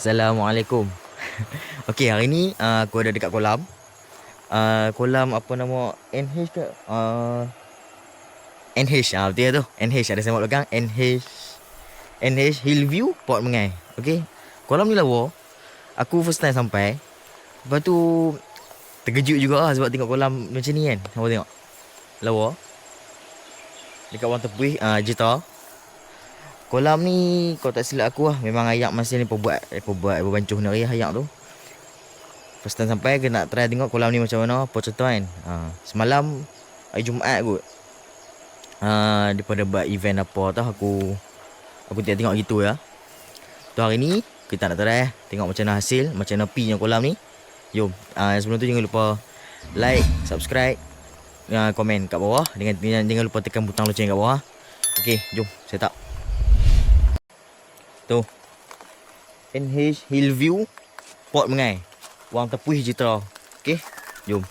Assalamualaikum. Okey, hari ni aku ada dekat kolam. Kolam apa nama? NH ke? NH. Betul tu. NH ada sembang belakang. NH Hillview Port Mengai. Okey. Kolam ni lawa. Aku first time sampai. Lepas tu terkejut juga sebab tengok kolam macam ni kan. Nampak tengok. Lawa. Dekat Wang Tepuih Jita. Kolam ni kau tak silap aku memang ayak masa ni berbancuh nak ayak tu. First time sampai ke nak try tengok kolam ni macam mana apa cerita kan. Semalam hari Jumaat kot. Daripada buat event apa tau aku tengok gitu ya. Tu hari ni kita nak try tengok macam mana hasil, macam mana pi-nya kolam ni. Jom. Sebelum tu jangan lupa like, subscribe, komen kat bawah dengan jangan lupa tekan butang loceng kat bawah. Okey, jom set up. Tu NH Hillview Port Mengai, Wang Tepuih Jitra. Okey, jom.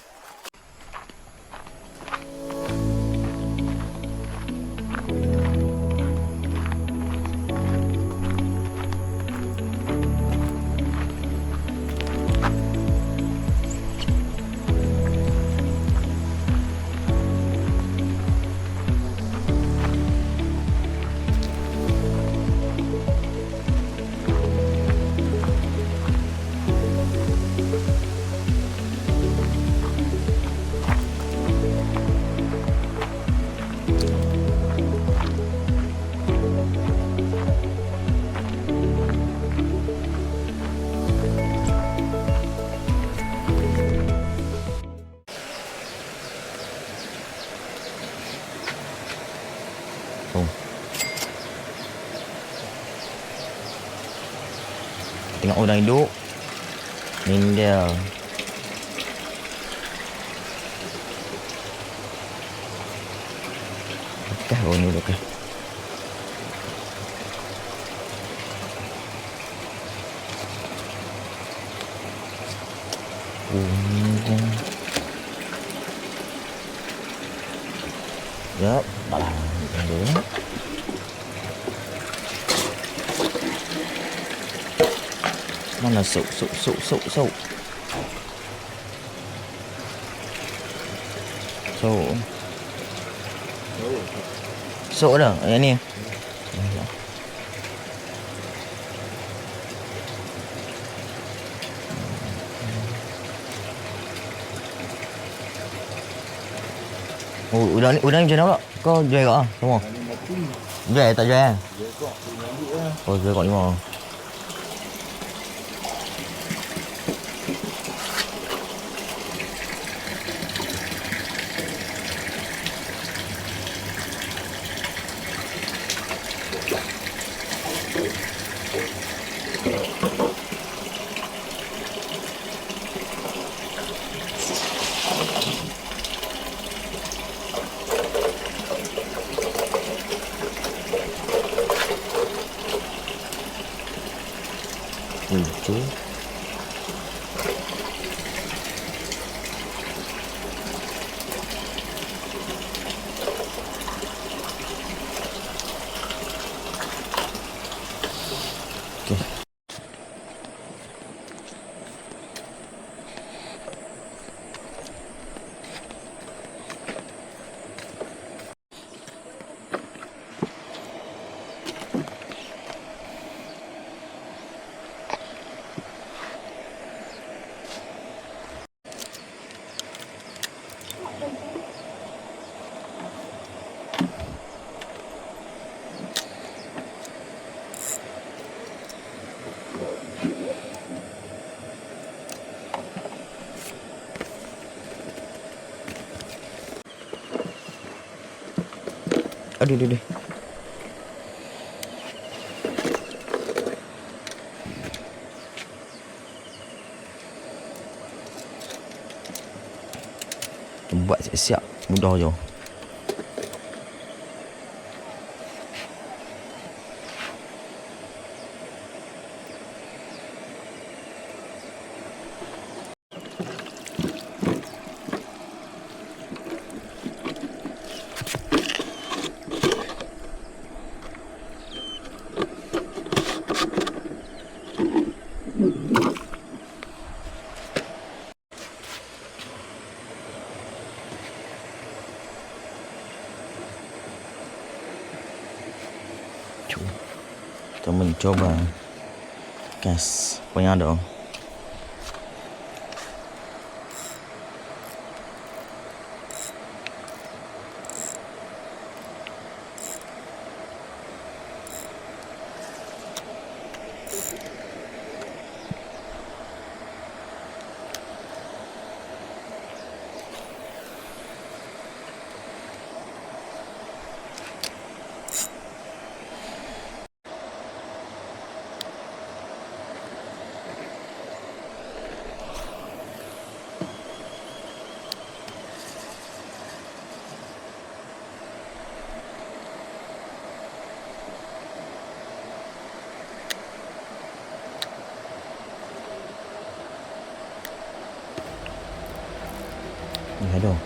Tengok orang hidup. Ni dia. Okey, orang ni okey. Yap, balah. Mana sok. Sok dah yang ni. Udang ni macam mana pula? Kau jual kat semua? Jual tak jual kan? Oh, jual kat 5. Itu. Okey. Aduh. Buat siap-siap, mudah je. Kita mencoba gas apa yang ada. Aduh.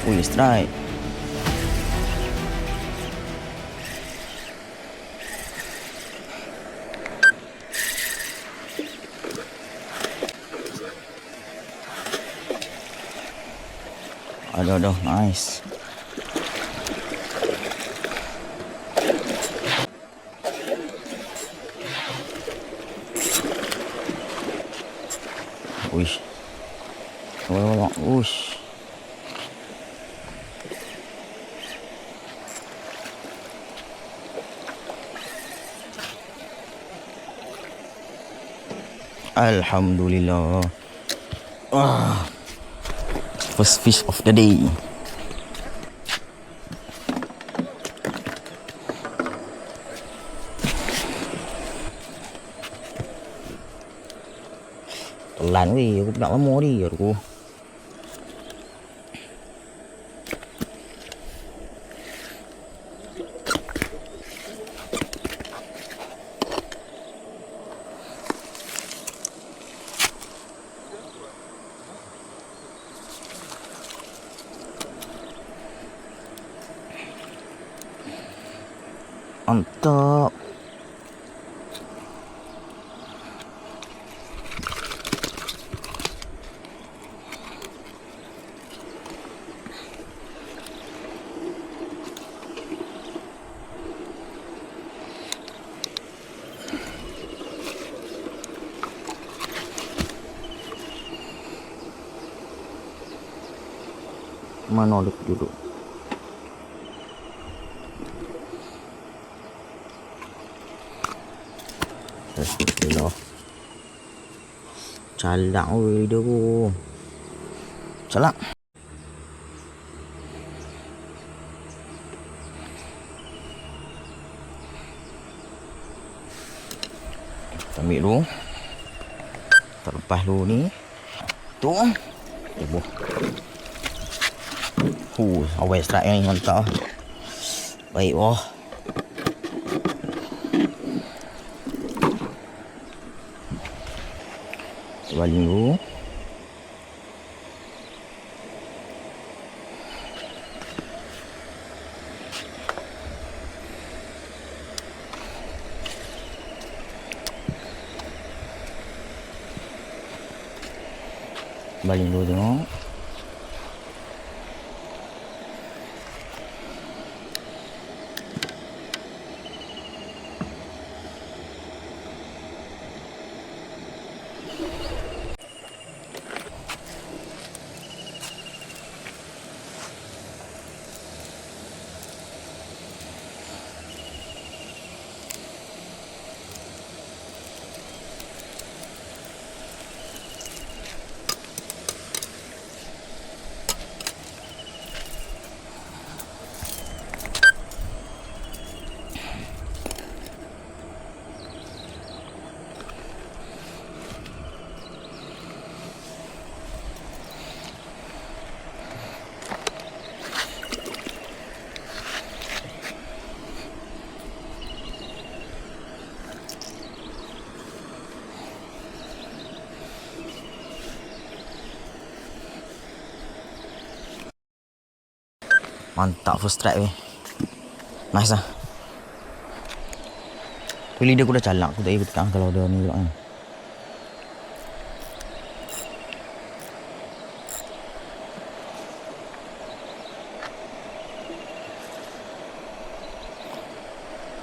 Wih, strike. Aduh, nice. Wish. Wish. Alhamdulillah. First fish of the day. Telan weh, aku nak lama ni aku. Mantap. Mana duduk? Bismillah. Calak oi dia tu. Calak. Kita ambil dulu. Terlepas dulu ni. Tu. Buh. Awal strike ni mantap. Baik wah. Baling dulu. Baling dulu tengok. Mantap first strike weh. Nice lah. Tapi lidah aku dah calak. Aku tak payah tekan kalau ada ni pula kan.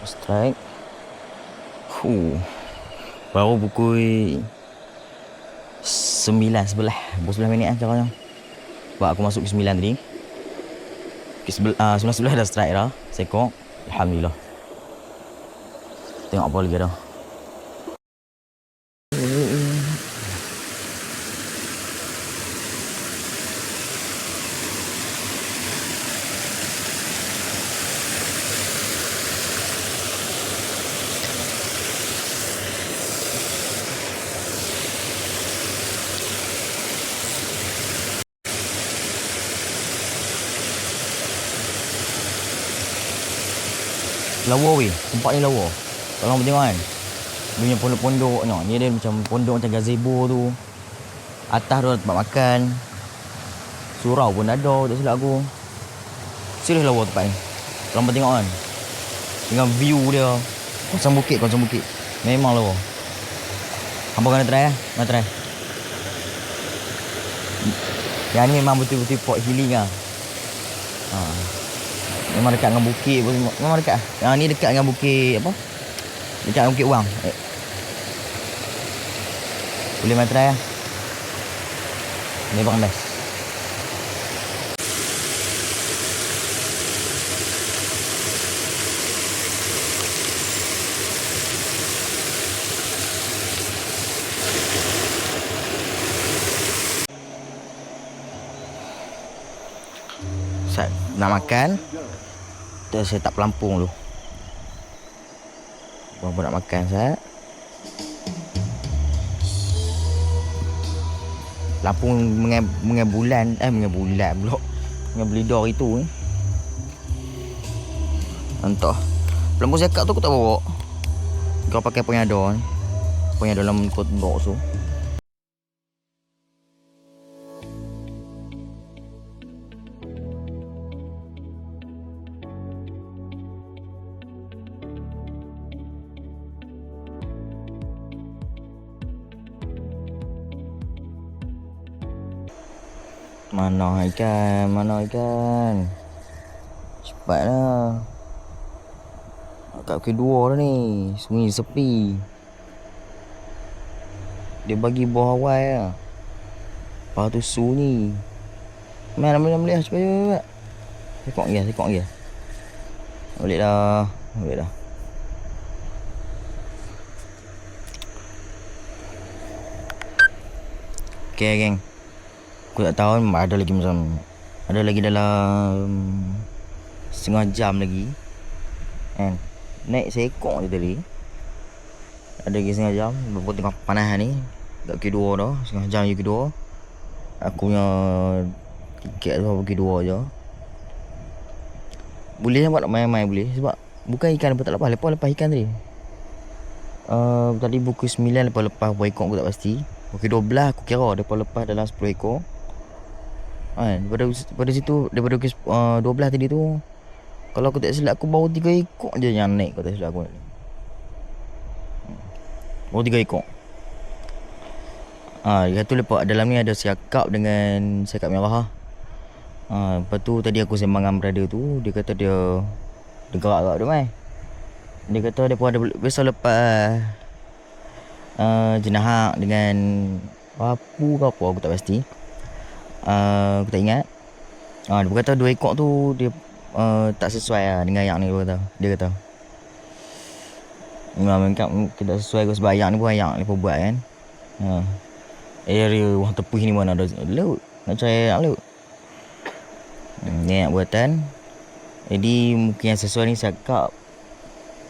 Strike. Baru pukul 9:11. Pukul 11 minit kan caranya. Sebab aku masuk ke 9 tadi. 9:11 dah strike dah. Sekok. Alhamdulillah. Tengok apa lagi dah. Lawa weh. Tempat ni lawa. Kalau korang tengok kan. Dia punya pondok-pondok ni. Ni dia macam pondok macam gazebo tu. Atas tu ada tempat makan. Surau pun ada. Tak silap aku. Serius lawa tempat ni. Kalau korang tengok kan. Dengan view dia. Kawasan bukit. Memang lawa. Hampa kena try lah. Kena try. Yang ni memang betul-betul spot healing lah. Memang dekat dengan bukit. Memang dekat. Yang ni dekat dengan bukit apa? Dekat dengan bukit Wang. Boleh main try lah. Memang best. Saat nak makan, kita set up pelampung dulu. Baru nak makan Sat. Pelampung mengai bulan pula. Mengai belidar itu. Entah. Pelampung sekat tu aku tak bawa. Kau pakai penyadar ni. Penyadar dalam kot box tu. Mana ikan? Cepatlah. Kat kedua dah ni. Sungai sepi. Dia bagi buah awal lah. Lepas tu sunyi. Boleh cepat. Sekok dia. Boleh dah. Okay geng. Aku tak tahu ada lagi dalam setengah jam lagi. Kan? Naik seekor je tadi. Ada lagi setengah jam. Lepas tengah panas ni. Kat kedua dah. Setengah jam je kedua. Aku punya tiket tu kedua je. Boleh buat nak main-main boleh. Sebab bukan ikan lepas tak lepas ikan tadi. Tadi pukul 9 lepas berapa ekor aku tak pasti. Pukul 12 aku kira lepas dalam 10 ekor. Daripada situ, daripada 12 tadi tu, kalau aku tak silap aku baru 3 ekor je yang naik. Kalau tak silap aku baru 3 ekor. Dia kata lepas dalam ni ada siakap dengan siakap merah. Lepas tu tadi aku sembang dengan brother tu. Dia kata dia gerak tu mai. Dia kata dia pun ada besar lepas jenahak dengan papu ke apa aku tak pasti. Aku tak ingat. Dia kata 2 ekor tu dia tak sesuai lah dengan yang ni dia kata. Memang tidak sesuai ke sebab yang ni pun yang ni pun buat kan. Area orang tepi ni mana ada laut. Nak cari laut. Ni nak buatan. Jadi mungkin yang sesuai ni siakap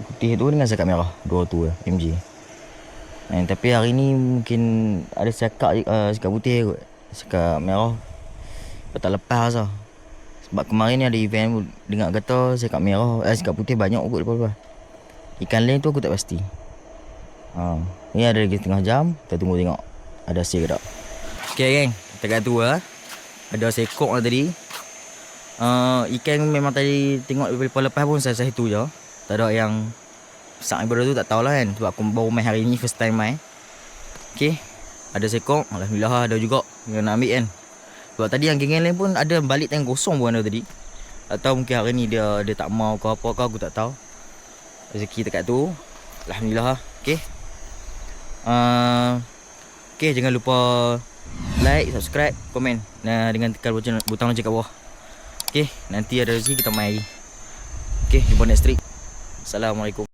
putih tu dengan siakap merah. Dua tu lah MG. Tapi hari ni mungkin ada siakap putih kot. Siakap merah tak lepas lah. Sebab kemarin ni ada event dengar kata siakap merah siakap putih banyak kot lepas-lepas. Ikan lain tu aku tak pasti. Ni ada lagi setengah jam. Kita tunggu tengok ada hasil ke tak. Okay geng, dekat tu lah. Ada sekok lah tadi. Ikan memang tadi tengok lepas pun saya itu je. Tak ada yang Sang ibu tu tak tahulah kan. Sebab aku baru main hari ni, first time main. Okay, ada sekok, alhamdulillah ada juga yang nak ambil kan. Sebab tadi yang geng lain pun ada balik tank kosong pun ada tadi. Tak tahu mungkin hari ni dia tak mau ke apa ke, aku tak tahu. Rezeki dekat tu, alhamdulillah. Okay, okay, jangan lupa like, subscribe, komen dengan tekan butang lonceng kat bawah. Okay, nanti ada rezeki kita main lagi. Okay, jumpa next streak. Assalamualaikum.